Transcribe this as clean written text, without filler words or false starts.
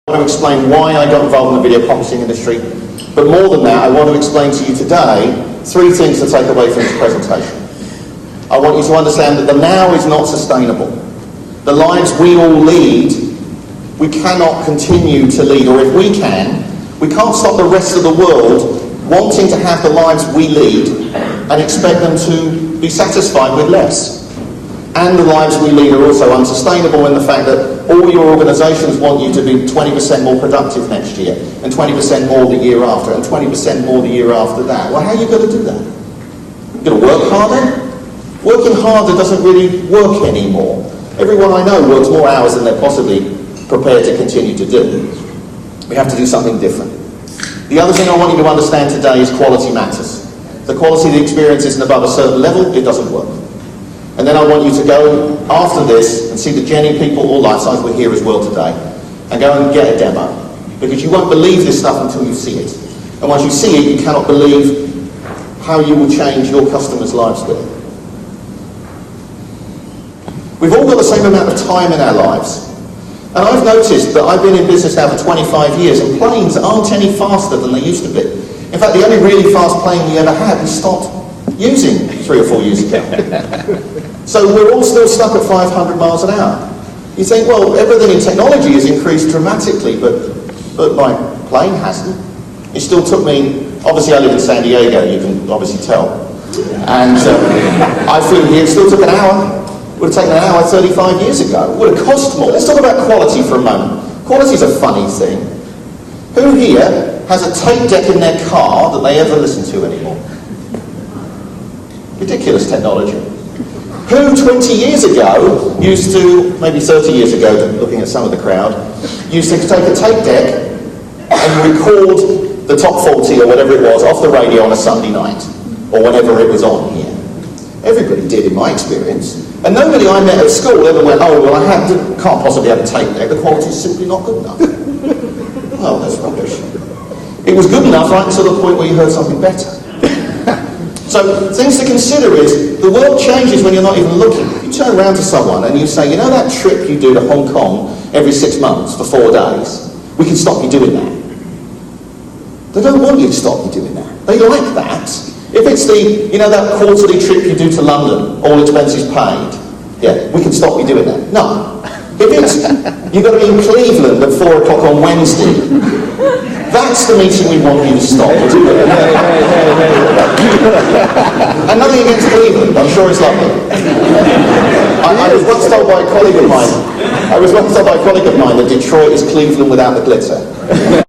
I want to explain why I got involved in the video conferencing industry, but more than that, I want to explain to you today 3 things to take away from this presentation. I want you to understand that the now is not sustainable. The lives we all lead, we cannot continue to lead, or if we can, we can't stop the rest of the world wanting to have the lives we lead and expect them to be satisfied with less. And the lives we lead are also unsustainable in the fact that all your organisations want you to be 20% more productive next year, and 20% more the year after, and 20% more the year after that. Well, how are you going to do that? You're going to work harder? Working harder doesn't really work anymore. Everyone I know works more hours than they're possibly prepared to continue to do. We have to do something different. The other thing I want you to understand today is quality matters. The quality of the experience isn't above a certain level, it doesn't work. And then I want you to go after this and see the Jenny people or life science we're here as well today, and go and get a demo, because you won't believe this stuff until you see it. And once you see it, you cannot believe how you will change your customers' lives with it. We've all got the same amount of time in our lives. And I've noticed that I've been in business now for 25 years, and planes aren't any faster than they used to be. In fact, the only really fast plane we ever had, we stopped using 3 or 4 years ago. So we're all still stuck at 500 miles an hour. You think, well, everything in technology has increased dramatically, but my plane hasn't. It still took me, obviously I live in San Diego, you can obviously tell. And I flew here, it still took an hour. It would have taken an hour 35 years ago. It would have cost more. Let's talk about quality for a moment. Quality is a funny thing. Who here has a tape deck in their car that they ever listen to anymore? Ridiculous technology. Who 20 years ago used to, maybe 30 years ago, looking at some of the crowd, used to take a tape deck and record the top 40 or whatever it was off the radio on a Sunday night, or whenever it was on here? Everybody did, in my experience. And nobody I met at school ever went, oh, well, can't possibly have a tape deck, the quality's simply not good enough. Oh, that's rubbish. It was good enough right until the point where you heard something better. So, things to consider is, the world changes when you're not even looking. You turn around to someone and you say, you know that trip you do to Hong Kong every 6 months for 4 days? We can stop you doing that. They don't want you to stop you doing that. They like that. If it's that quarterly trip you do to London, all expenses paid, yeah, we can stop you doing that. No. If it's, you've got to be in Cleveland at 4 o'clock on Wednesday, that's the meeting we want you to stop. And nothing against Cleveland, I'm sure it's lovely. I was once told by a colleague of mine that Detroit is Cleveland without the glitter.